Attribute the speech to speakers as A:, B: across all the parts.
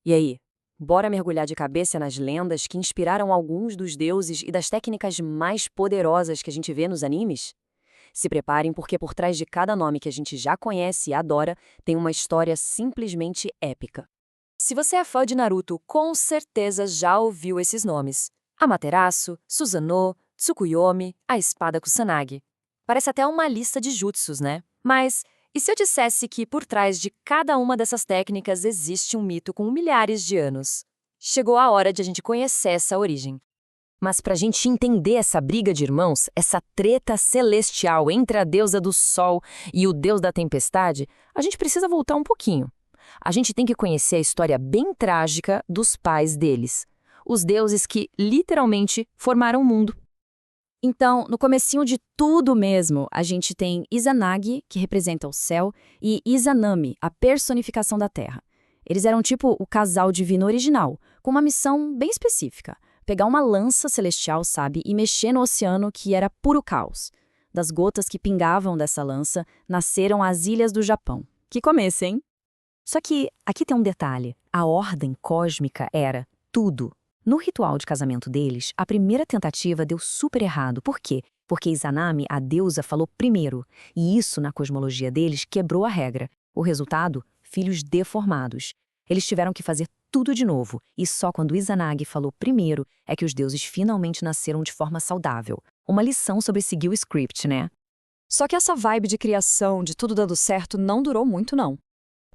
A: E aí, bora mergulhar de cabeça nas lendas que inspiraram alguns dos deuses e das técnicas mais poderosas que a gente vê nos animes? Se preparem, porque por trás de cada nome que a gente já conhece e adora, tem uma história simplesmente épica. Se você é fã de Naruto, com certeza já ouviu esses nomes: Amaterasu, Susanoo, Tsukuyomi, a espada Kusanagi. Parece até uma lista de jutsus, né? Mas e se eu dissesse que por trás de cada uma dessas técnicas existe um mito com milhares de anos? Chegou a hora de a gente conhecer essa origem. Mas para a gente entender essa briga de irmãos, essa treta celestial entre a deusa do sol e o deus da tempestade, a gente precisa voltar um pouquinho. A gente tem que conhecer a história bem trágica dos pais deles, os deuses que literalmente formaram o mundo. Então, no comecinho de tudo mesmo, a gente tem Izanagi, que representa o céu, e Izanami, a personificação da terra. Eles eram tipo o casal divino original, com uma missão bem específica: pegar uma lança celestial, sabe, e mexer no oceano que era puro caos. Das gotas que pingavam dessa lança, nasceram as ilhas do Japão. Que começo, hein? Só que aqui tem um detalhe: a ordem cósmica era tudo. No ritual de casamento deles, a primeira tentativa deu super errado. Por quê? Porque Izanami, a deusa, falou primeiro, e isso, na cosmologia deles, quebrou a regra. O resultado? Filhos deformados. Eles tiveram que fazer tudo de novo, e só quando Izanagi falou primeiro é que os deuses finalmente nasceram de forma saudável. Uma lição sobre seguir o script, né? Só que essa vibe de criação, de tudo dando certo, não durou muito, não.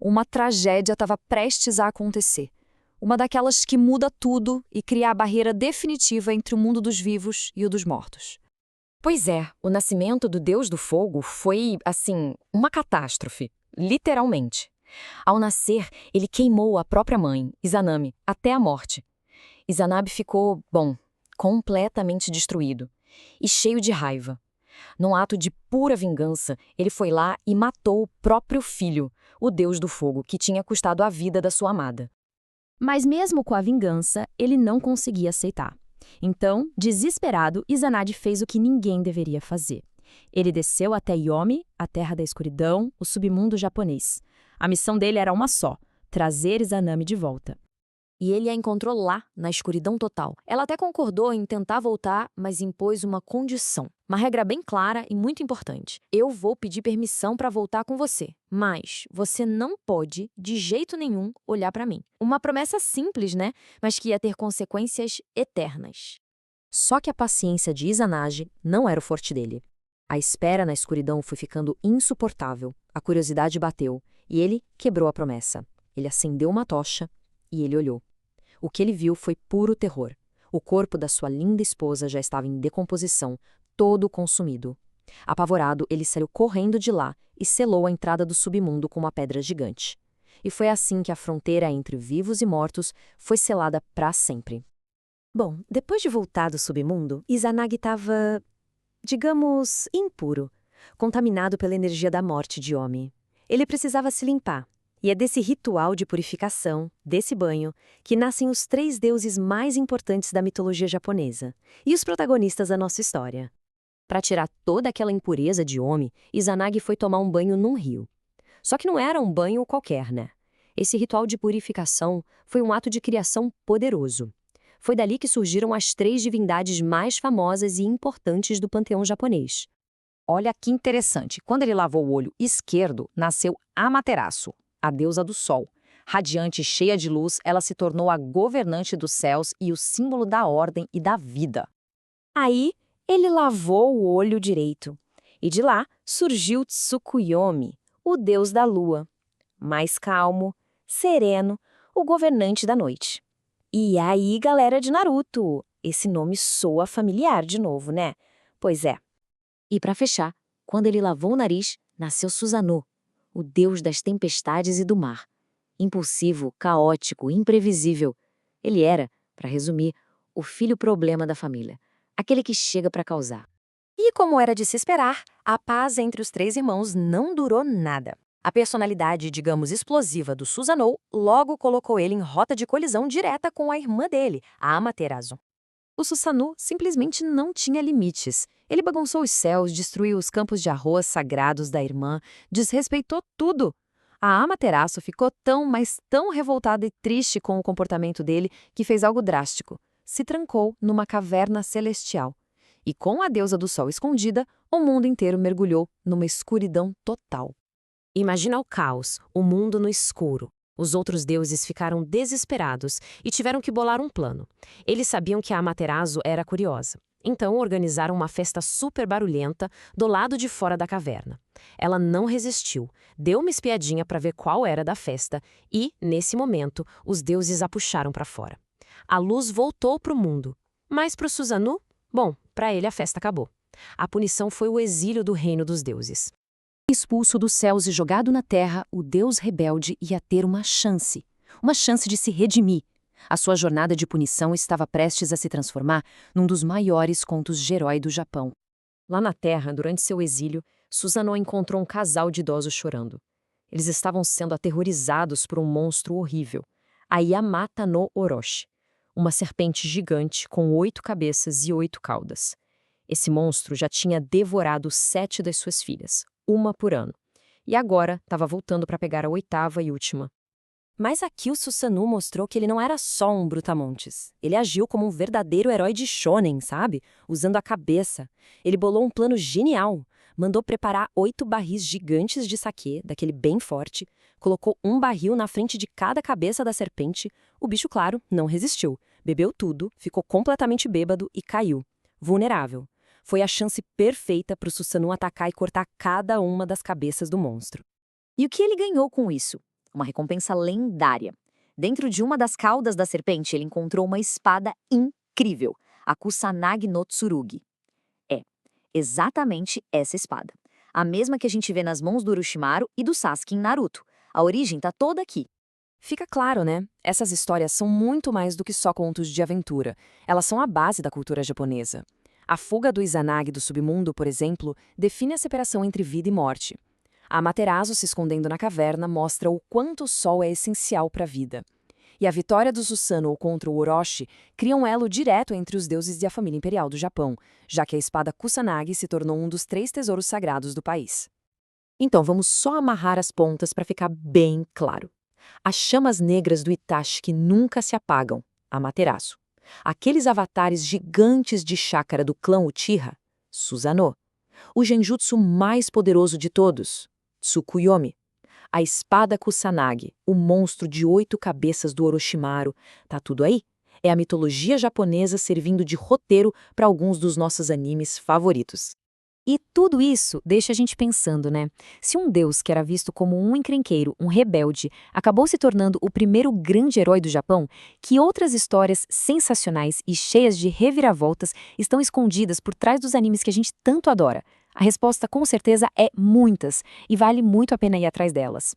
A: Uma tragédia estava prestes a acontecer. Uma daquelas que muda tudo e cria a barreira definitiva entre o mundo dos vivos e o dos mortos. Pois é, o nascimento do Deus do Fogo foi, assim, uma catástrofe, literalmente. Ao nascer, ele queimou a própria mãe, Izanami, até a morte. Izanami ficou, bom, completamente destruído e cheio de raiva. Num ato de pura vingança, ele foi lá e matou o próprio filho, o Deus do Fogo, que tinha custado a vida da sua amada. Mas mesmo com a vingança, ele não conseguia aceitar. Então, desesperado, Izanagi fez o que ninguém deveria fazer. Ele desceu até Yomi, a terra da escuridão, o submundo japonês. A missão dele era uma só: trazer Izanami de volta. E ele a encontrou lá, na escuridão total. Ela até concordou em tentar voltar, mas impôs uma condição. Uma regra bem clara e muito importante: eu vou pedir permissão para voltar com você, mas você não pode, de jeito nenhum, olhar para mim. Uma promessa simples, né? Mas que ia ter consequências eternas. Só que a paciência de Izanagi não era o forte dele. A espera na escuridão foi ficando insuportável. A curiosidade bateu e ele quebrou a promessa. Ele acendeu uma tocha e ele olhou. O que ele viu foi puro terror. O corpo da sua linda esposa já estava em decomposição, todo consumido. Apavorado, ele saiu correndo de lá e selou a entrada do submundo com uma pedra gigante. E foi assim que a fronteira entre vivos e mortos foi selada para sempre. Bom, depois de voltar do submundo, Izanagi estava, digamos, impuro, contaminado pela energia da morte de Yomi. Ele precisava se limpar. E é desse ritual de purificação, desse banho, que nascem os 3 deuses mais importantes da mitologia japonesa e os protagonistas da nossa história. Para tirar toda aquela impureza de Yomi, Izanagi foi tomar um banho num rio. Só que não era um banho qualquer, né? Esse ritual de purificação foi um ato de criação poderoso. Foi dali que surgiram as 3 divindades mais famosas e importantes do panteão japonês. Olha que interessante, quando ele lavou o olho esquerdo, nasceu Amaterasu, a deusa do sol. Radiante e cheia de luz, ela se tornou a governante dos céus e o símbolo da ordem e da vida. Aí, ele lavou o olho direito. E de lá surgiu Tsukuyomi, o deus da lua. Mais calmo, sereno, o governante da noite. E aí, galera de Naruto? Esse nome soa familiar de novo, né? Pois é. E para fechar, quando ele lavou o nariz, nasceu Susanoo, o deus das tempestades e do mar. Impulsivo, caótico, imprevisível. Ele era, para resumir, o filho problema da família, aquele que chega para causar. E como era de se esperar, a paz entre os 3 irmãos não durou nada. A personalidade, digamos, explosiva do Susanoo logo colocou ele em rota de colisão direta com a irmã dele, a Amaterasu. O Susanoo simplesmente não tinha limites. Ele bagunçou os céus, destruiu os campos de arroz sagrados da irmã, desrespeitou tudo. A Amaterasu ficou tão, mas tão revoltada e triste com o comportamento dele que fez algo drástico. Se trancou numa caverna celestial. E com a deusa do sol escondida, o mundo inteiro mergulhou numa escuridão total.
B: Imagina o caos, o mundo no escuro. Os outros deuses ficaram desesperados e tiveram que bolar um plano. Eles sabiam que a Amaterasu era curiosa. Então organizaram uma festa super barulhenta do lado de fora da caverna. Ela não resistiu, deu uma espiadinha para ver qual era da festa e, nesse momento, os deuses a puxaram para fora. A luz voltou para o mundo. Mas para o Susanoo, bom, para ele a festa acabou. A punição foi o exílio do reino dos deuses.
A: Expulso dos céus e jogado na terra, o deus rebelde ia ter uma chance de se redimir. A sua jornada de punição estava prestes a se transformar num dos maiores contos de herói do Japão. Lá na terra, durante seu exílio, Susanoo encontrou um casal de idosos chorando. Eles estavam sendo aterrorizados por um monstro horrível, a Yamata no Orochi, uma serpente gigante com 8 cabeças e 8 caudas. Esse monstro já tinha devorado 7 das suas filhas, uma por ano, e agora estava voltando para pegar a 8ª e última. Mas aqui o Susanoo mostrou que ele não era só um brutamontes. Ele agiu como um verdadeiro herói de shonen, sabe? Usando a cabeça. Ele bolou um plano genial. Mandou preparar 8 barris gigantes de saquê, daquele bem forte, colocou um barril na frente de cada cabeça da serpente. O bicho, claro, não resistiu. Bebeu tudo, ficou completamente bêbado e caiu. Vulnerável. Foi a chance perfeita para o Susanoo atacar e cortar cada uma das cabeças do monstro. E o que ele ganhou com isso? Uma recompensa lendária. Dentro de uma das caudas da serpente, ele encontrou uma espada incrível, a Kusanagi no Tsurugi. É, exatamente essa espada. A mesma que a gente vê nas mãos do Orochimaru e do Sasuke em Naruto. A origem tá toda aqui. Fica claro, né? Essas histórias são muito mais do que só contos de aventura. Elas são a base da cultura japonesa. A fuga do Izanagi do submundo, por exemplo, define a separação entre vida e morte. A Amaterasu se escondendo na caverna mostra o quanto o sol é essencial para a vida. E a vitória do Susanoo contra o Orochi cria um elo direto entre os deuses e a família imperial do Japão, já que a espada Kusanagi se tornou um dos 3 tesouros sagrados do país. Então vamos só amarrar as pontas para ficar bem claro. As chamas negras do Itachi que nunca se apagam, Amaterasu. Aqueles avatares gigantes de chakra do clã Uchiha, Susanoo. O genjutsu mais poderoso de todos, Tsukuyomi. A espada Kusanagi, o monstro de 8 cabeças do Orochimaru. Tá tudo aí? É a mitologia japonesa servindo de roteiro para alguns dos nossos animes favoritos. E tudo isso deixa a gente pensando, né? Se um deus que era visto como um encrenqueiro, um rebelde, acabou se tornando o primeiro grande herói do Japão, que outras histórias sensacionais e cheias de reviravoltas estão escondidas por trás dos animes que a gente tanto adora? A resposta com certeza é muitas, e vale muito a pena ir atrás delas.